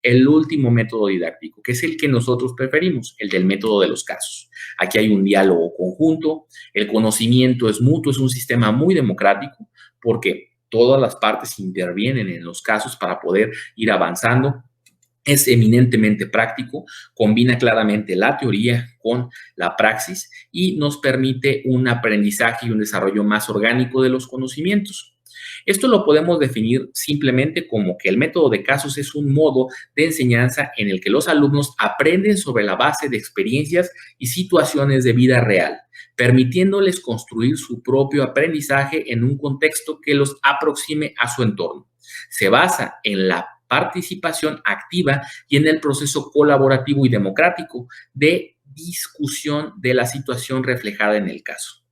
el último método didáctico, que es el que nosotros preferimos, el del método de los casos. Aquí hay un diálogo conjunto, el conocimiento es mutuo, es un sistema muy democrático, porque todas las partes intervienen en los casos para poder ir avanzando. Es eminentemente práctico, combina claramente la teoría con la praxis y nos permite un aprendizaje y un desarrollo más orgánico de los conocimientos. Esto lo podemos definir simplemente como que el método de casos es un modo de enseñanza en el que los alumnos aprenden sobre la base de experiencias y situaciones de vida real, permitiéndoles construir su propio aprendizaje en un contexto que los aproxime a su entorno. Se basa en la participación activa y en el proceso colaborativo y democrático de discusión de la situación reflejada en el caso.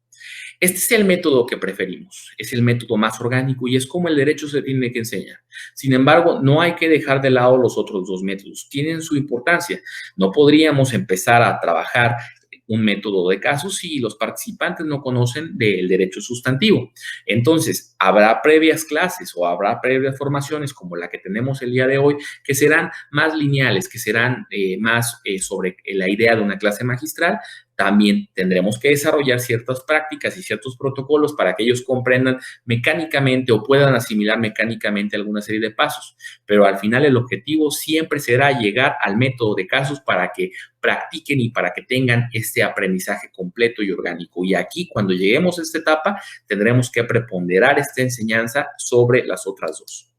Este es el método que preferimos, es el método más orgánico y es como el derecho se tiene que enseñar. Sin embargo, no hay que dejar de lado los otros dos métodos, tienen su importancia. No podríamos empezar a trabajar un método de casos si los participantes no conocen del derecho sustantivo. Entonces, habrá previas clases o habrá previas formaciones como la que tenemos el día de hoy que serán más lineales, que serán más sobre la idea de una clase magistral. También tendremos que desarrollar ciertas prácticas y ciertos protocolos para que ellos comprendan mecánicamente o puedan asimilar mecánicamente alguna serie de pasos. Pero al final el objetivo siempre será llegar al método de casos para que practiquen y para que tengan este aprendizaje completo y orgánico. Y aquí, cuando lleguemos a esta etapa, tendremos que preponderar esta enseñanza sobre las otras dos.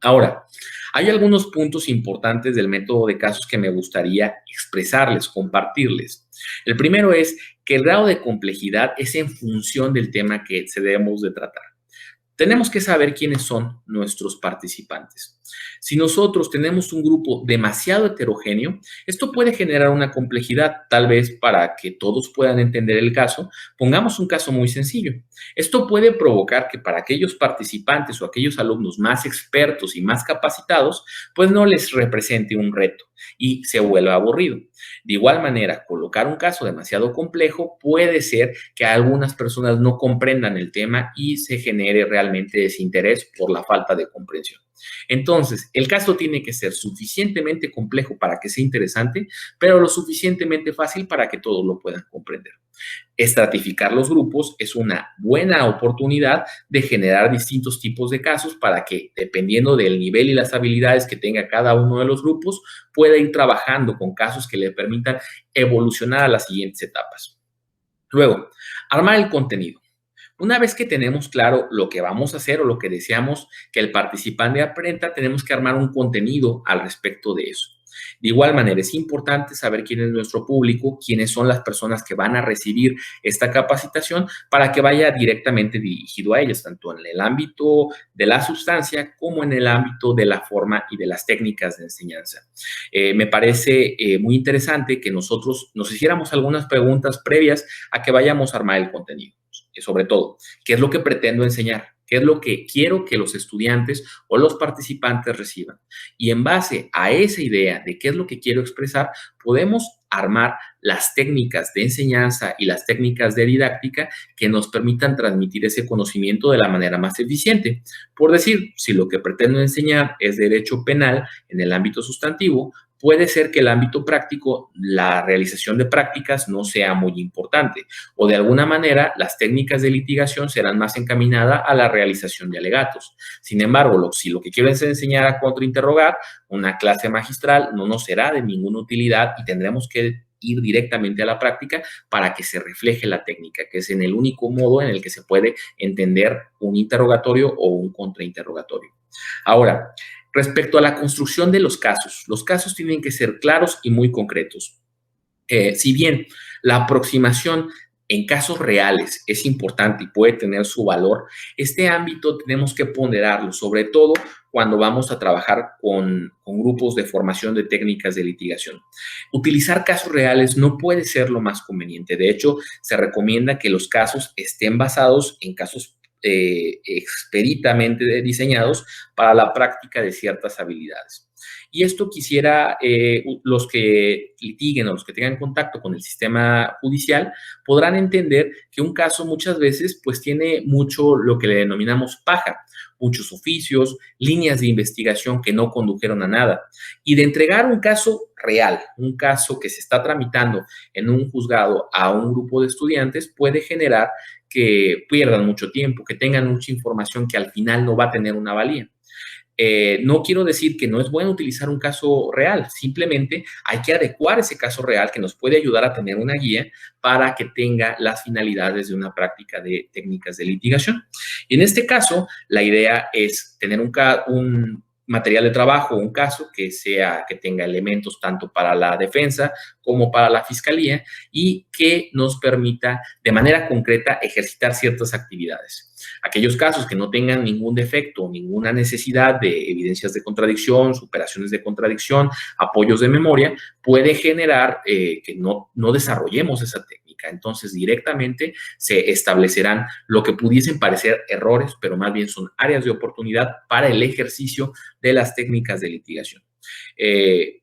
Ahora, hay algunos puntos importantes del método de casos que me gustaría expresarles, compartirles. El primero es que el grado de complejidad es en función del tema que debemos de tratar. Tenemos que saber quiénes son nuestros participantes. Si nosotros tenemos un grupo demasiado heterogéneo, esto puede generar una complejidad. Tal vez para que todos puedan entender el caso, pongamos un caso muy sencillo. Esto puede provocar que para aquellos participantes o aquellos alumnos más expertos y más capacitados, pues no les represente un reto y se vuelva aburrido. De igual manera, colocar un caso demasiado complejo puede ser que algunas personas no comprendan el tema y se genere realmente desinterés por la falta de comprensión. Entonces, el caso tiene que ser suficientemente complejo para que sea interesante, pero lo suficientemente fácil para que todos lo puedan comprender. Estratificar los grupos es una buena oportunidad de generar distintos tipos de casos para que, dependiendo del nivel y las habilidades que tenga cada uno de los grupos, pueda ir trabajando con casos que le permitan evolucionar a las siguientes etapas. Luego, armar el contenido. Una vez que tenemos claro lo que vamos a hacer o lo que deseamos que el participante aprenda, tenemos que armar un contenido al respecto de eso. De igual manera, es importante saber quién es nuestro público, quiénes son las personas que van a recibir esta capacitación para que vaya directamente dirigido a ellas, tanto en el ámbito de la sustancia como en el ámbito de la forma y de las técnicas de enseñanza. Me parece muy interesante que nosotros nos hiciéramos algunas preguntas previas a que vayamos a armar el contenido. Sobre todo, ¿qué es lo que pretendo enseñar? ¿Qué es lo que quiero que los estudiantes o los participantes reciban? Y en base a esa idea de qué es lo que quiero expresar, podemos armar las técnicas de enseñanza y las técnicas de didáctica que nos permitan transmitir ese conocimiento de la manera más eficiente. Por decir, si lo que pretendo enseñar es derecho penal en el ámbito sustantivo, puede ser que el ámbito práctico, la realización de prácticas no sea muy importante o de alguna manera las técnicas de litigación serán más encaminadas a la realización de alegatos. Sin embargo, si lo que quiero es enseñar a contrainterrogar, una clase magistral no nos será de ninguna utilidad y tendremos que ir directamente a la práctica para que se refleje la técnica, que es en el único modo en el que se puede entender un interrogatorio o un contrainterrogatorio. Ahora, respecto a la construcción de los casos tienen que ser claros y muy concretos. Si bien la aproximación en casos reales es importante y puede tener su valor, este ámbito tenemos que ponderarlo, sobre todo cuando vamos a trabajar con grupos de formación de técnicas de litigación. Utilizar casos reales no puede ser lo más conveniente. De hecho, se recomienda que los casos estén basados en casos experitamente diseñados para la práctica de ciertas habilidades. Y esto quisiera, los que litiguen o los que tengan contacto con el sistema judicial podrán entender que un caso muchas veces pues tiene mucho lo que le denominamos paja, muchos oficios, líneas de investigación que no condujeron a nada. Y de entregar un caso real, un caso que se está tramitando en un juzgado a un grupo de estudiantes, puede generar que pierdan mucho tiempo, que tengan mucha información que al final no va a tener una valía. No quiero decir que no es bueno utilizar un caso real, simplemente hay que adecuar ese caso real que nos puede ayudar a tener una guía para que tenga las finalidades de una práctica de técnicas de litigación. Y en este caso, la idea es tener un material de trabajo, un caso que tenga elementos tanto para la defensa como para la fiscalía y que nos permita de manera concreta ejercitar ciertas actividades. Aquellos casos que no tengan ningún defecto, ninguna necesidad de evidencias de contradicción, superaciones de contradicción, apoyos de memoria, puede generar que no desarrollemos esa técnica. Entonces, directamente se establecerán lo que pudiesen parecer errores, pero más bien son áreas de oportunidad para el ejercicio de las técnicas de litigación.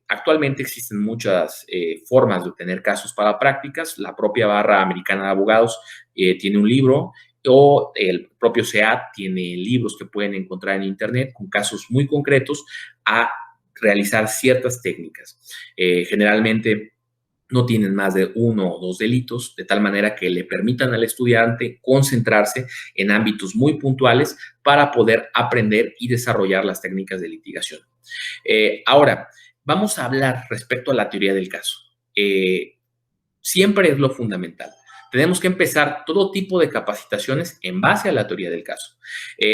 Actualmente existen muchas formas de obtener casos para prácticas. La propia Barra Americana de Abogados tiene un libro o el propio SEAT tiene libros que pueden encontrar en Internet con casos muy concretos a realizar ciertas técnicas. Generalmente no tienen más de 1 o 2 delitos, de tal manera que le permitan al estudiante concentrarse en ámbitos muy puntuales para poder aprender y desarrollar las técnicas de litigación. Ahora, vamos a hablar respecto a la teoría del caso. Siempre es lo fundamental. Tenemos que empezar todo tipo de capacitaciones en base a la teoría del caso.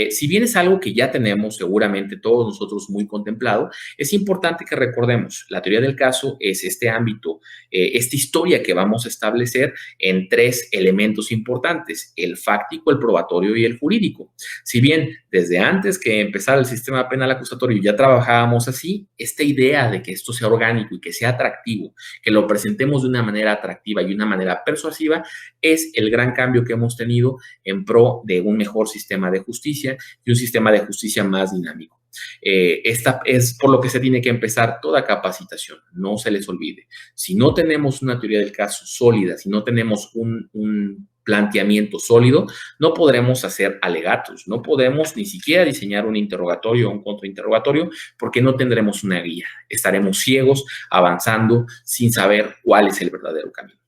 Si bien es algo que ya tenemos seguramente todos nosotros muy contemplado, es importante que recordemos, la teoría del caso es este ámbito, esta historia que vamos a establecer en 3 elementos importantes, el fáctico, el probatorio y el jurídico. Si bien desde antes que empezara el sistema penal acusatorio ya trabajábamos así, esta idea de que esto sea orgánico y que sea atractivo, que lo presentemos de una manera atractiva y una manera persuasiva, es el gran cambio que hemos tenido en pro de un mejor sistema de justicia y un sistema de justicia más dinámico. Esta es por lo que se tiene que empezar toda capacitación, no se les olvide. Si no tenemos una teoría del caso sólida, si no tenemos un planteamiento sólido, no podremos hacer alegatos, no podemos ni siquiera diseñar un interrogatorio o un contrainterrogatorio porque no tendremos una guía. Estaremos ciegos avanzando sin saber cuál es el verdadero camino.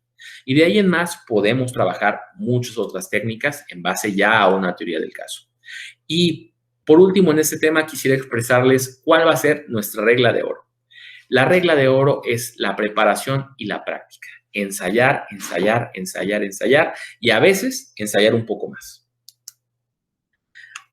Y de ahí en más podemos trabajar muchas otras técnicas en base ya a una teoría del caso. Y por último, en este tema quisiera expresarles cuál va a ser nuestra regla de oro. La regla de oro es la preparación y la práctica. Ensayar, ensayar, ensayar, ensayar y a veces ensayar un poco más.